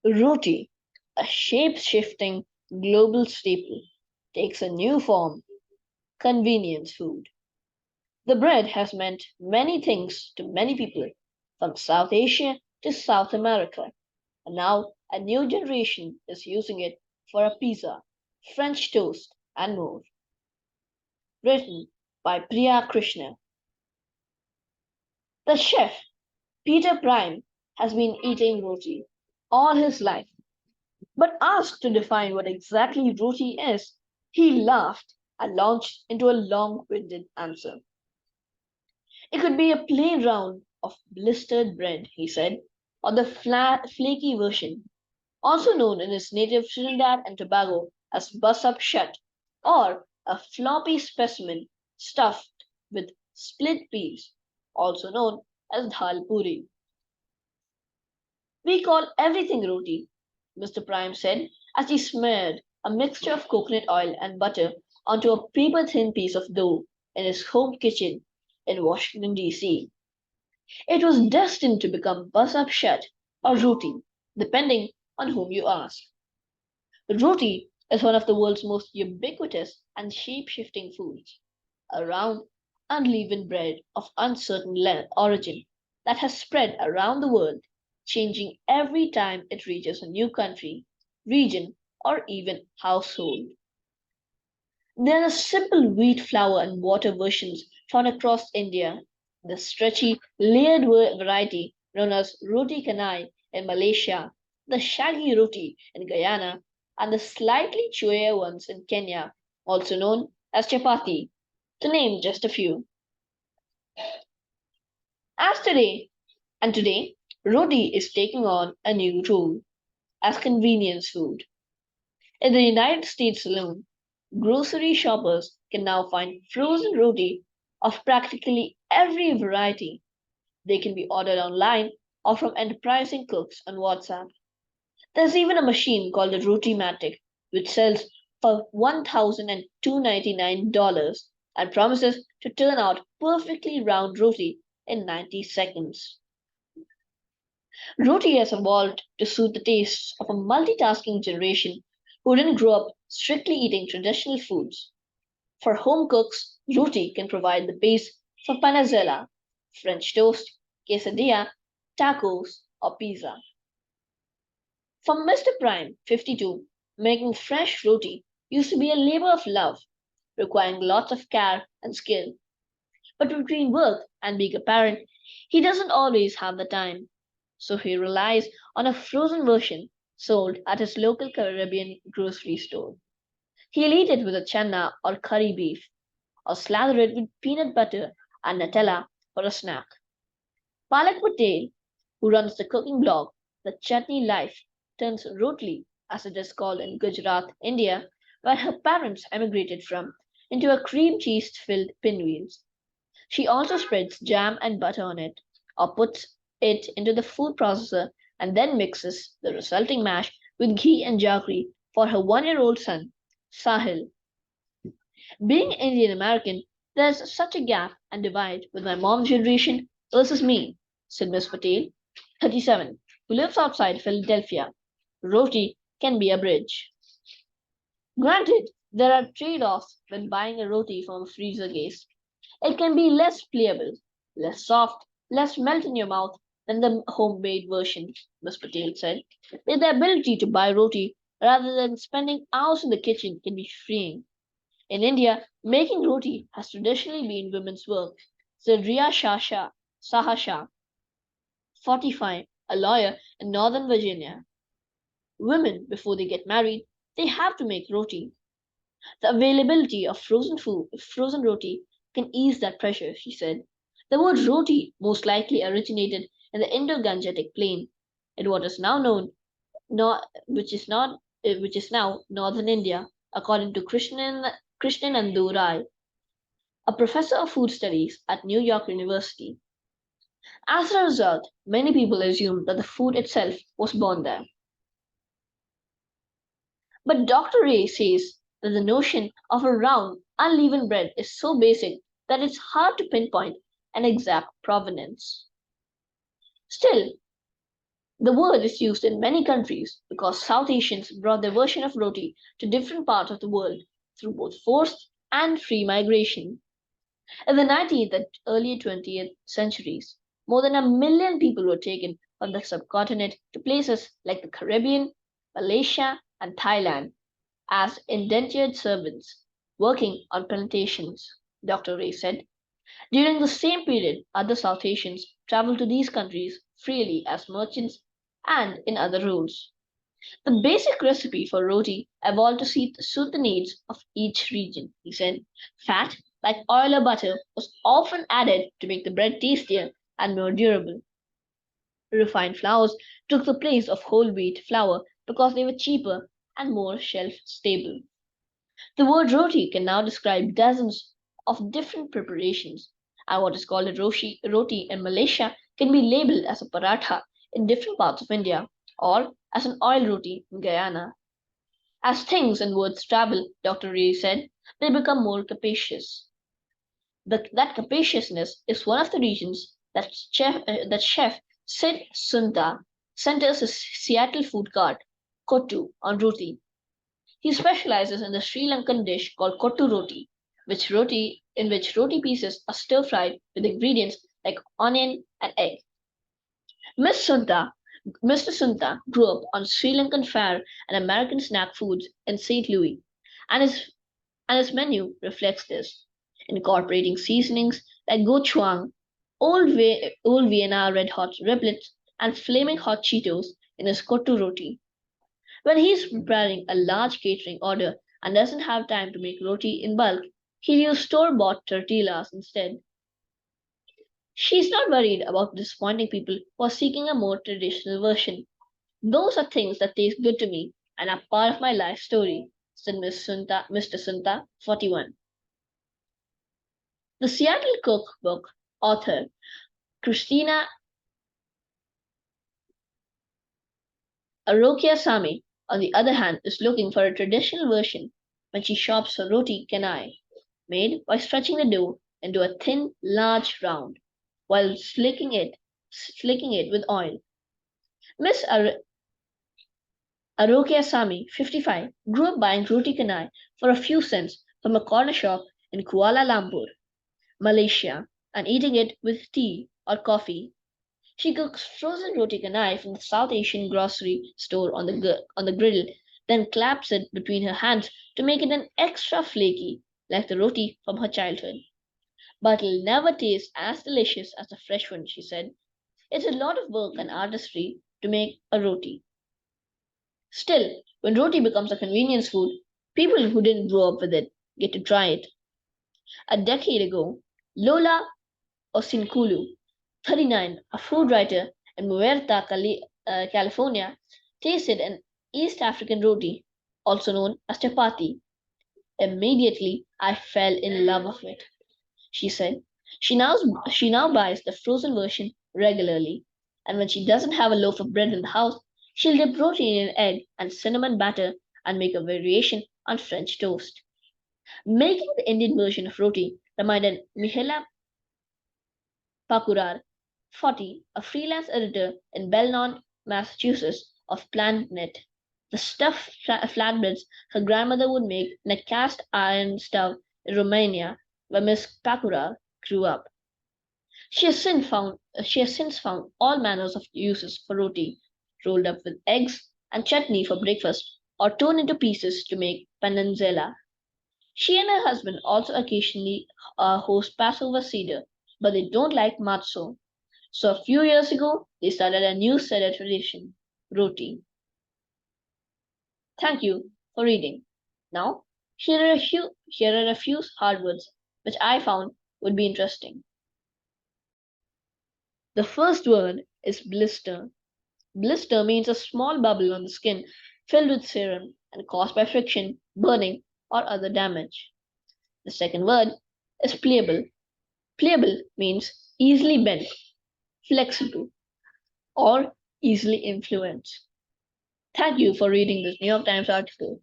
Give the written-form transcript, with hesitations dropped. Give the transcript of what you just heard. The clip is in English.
Roti, a shape-shifting global staple, takes a new form: convenience food. The bread has meant many things to many people, from South Asia to South America, and now a new generation is using it for a pizza, French toast, and more. Written by Priya Krishna. The chef, Peter Prime, has been eating roti all his life, but asked to define what exactly roti is, he laughed and launched into a long-winded answer. It could be a plain round of blistered bread, he said, or the flat, flaky version, also known in his native Trinidad and Tobago as bus up shut, or a floppy specimen stuffed with split peas, also known as dal puri. We call everything roti, Mr. Prime said as he smeared a mixture of coconut oil and butter onto a paper thin piece of dough in his home kitchen in Washington, D.C. It was destined to become bus up shut or roti, depending on whom you ask. Roti is one of the world's most ubiquitous and shape shifting foods, a round, unleavened bread of uncertain origin that has spread around the world, changing every time it reaches a new country, region, or even household. There are simple wheat flour and water versions found across India, the stretchy, layered variety known as roti canai in Malaysia, the shaggy roti in Guyana, and the slightly chewier ones in Kenya, also known as chapati, to name just a few. As today and today, roti is taking on a new role as convenience food. In the United States alone, grocery shoppers can now find frozen roti of practically every variety. They can be ordered online or from enterprising cooks on WhatsApp. There's even a machine called the Rotimatic, which sells for $1,299 and promises to turn out perfectly round roti in 90 seconds. Roti has evolved to suit the tastes of a multitasking generation who didn't grow up strictly eating traditional foods. For home cooks, roti can provide the base for panazella, French toast, quesadilla, tacos, or pizza. For Mr. Prime, 52, making fresh roti used to be a labor of love, requiring lots of care and skill. But between work and being a parent, he doesn't always have the time, so he relies on a frozen version sold at his local Caribbean grocery store. He'll eat it with a chana or curry beef, or slather it with peanut butter and Nutella for a snack. Palak Patel, who runs the cooking blog The Chutney Life, turns rotli, as it is called in Gujarat, India, where her parents emigrated from, into a cream cheese filled pinwheels. She also spreads jam and butter on it, or puts it into the food processor and then mixes the resulting mash with ghee and jaggery for her 1 year old son, Sahil. Being Indian American, there's such a gap and divide with my mom's generation versus me, said Miss Patel, 37, who lives outside Philadelphia. Roti can be a bridge. Granted, there are trade offs when buying a roti from a freezer case. It can be less pliable, less soft, less melt in your mouth than the homemade version, Miss Patel said. Yet the ability to buy roti rather than spending hours in the kitchen can be freeing. In India, making roti has traditionally been women's work, said Riya Sahasha, 45, a lawyer in Northern Virginia. Women, before they get married, they have to make roti. The availability of frozen roti, can ease that pressure, she said. The word roti most likely originated in the Indo-Gangetic plain, in what is now known, which is now northern India, according to Krishnanandu Rai, a professor of food studies at New York University. As a result, many people assume that the food itself was born there. But Dr. Ray says that the notion of a round, unleavened bread is so basic that it's hard to pinpoint an exact provenance. Still, The word is used in many countries because South Asians brought their version of roti to different parts of the world through both forced and free migration. In the 19th and early 20th centuries, more than 1 million people were taken from the subcontinent to places like the Caribbean, Malaysia, and Thailand as indentured servants working on plantations, Dr. Ray said. During the same period, other South Asians traveled to these countries freely as merchants and in other roles. The basic recipe for roti evolved to suit the needs of each region, he said. Fat, like oil or butter, was often added to make the bread tastier and more durable. Refined flours took the place of whole wheat flour because they were cheaper and more shelf stable. The word roti can now describe dozens of different preparations, and what is called a roti in Malaysia can be labeled as a paratha in different parts of India or as an oil roti in Guyana. As things and words travel, Dr. Ray said, they become more capacious. That capaciousness is one of the reasons that chef Sid Sunta centers his Seattle food cart, Kottu, on roti. He specializes in the Sri Lankan dish called Kottu roti, in which roti pieces are stir fried with ingredients like onion and egg. Miss Sunta, Mr. Sunta grew up on Sri Lankan fare and American snack foods in St. Louis, and his menu reflects this, incorporating seasonings like gochujang, old Vienna red hot riblets, and flaming hot Cheetos in his Kottu roti. When he's preparing a large catering order and doesn't have time to make roti in bulk, he'll use store-bought tortillas instead. She's not worried about disappointing people who are seeking a more traditional version. Those are things that taste good to me and are part of my life story, said Mr. Sunta, 41. The Seattle Cookbook author Christina Arokiasamy, on the other hand, is looking for a traditional version when she shops for roti canai, made by stretching the dough into a thin, large round, while slicking it with oil. Miss Arokia Sami, 55, grew up buying roti canai for a few cents from a corner shop in Kuala Lumpur, Malaysia, and eating it with tea or coffee. She cooks frozen roti canai from the South Asian grocery store on the griddle, then claps it between her hands to make it an extra flaky, like the roti from her childhood. But it'll never taste as delicious as the fresh one, she said. It's a lot of work and artistry to make a roti. Still, when roti becomes a convenience food, people who didn't grow up with it get to try it. A decade ago, Lola Osinkulu, 39, a food writer in Muerta, California, tasted an East African roti, also known as chapati. Immediately, I fell in love with it, she said. She now buys the frozen version regularly, and when she doesn't have a loaf of bread in the house, she'll dip roti in an egg and cinnamon batter and make a variation on French toast. Making the Indian version of roti reminded Mihela Pakurar, 40, a freelance editor in Belmont, Massachusetts, of Planet. The stuffed flatbreads her grandmother would make in a cast iron stove in Romania, where Miss Pakurar grew up. She has since found all manners of uses for roti, rolled up with eggs and chutney for breakfast, or torn into pieces to make pananzela. She and her husband also occasionally host Passover Seder, but they don't like matzo. So a few years ago, they started a new Seder tradition, roti. Thank you for reading. Now, here are a few hard words which I found would be interesting. The first word is blister. Blister means a small bubble on the skin filled with serum and caused by friction, burning, or other damage. The second word is pliable. Pliable means easily bent, flexible, or easily influenced. Thank you for reading this New York Times article.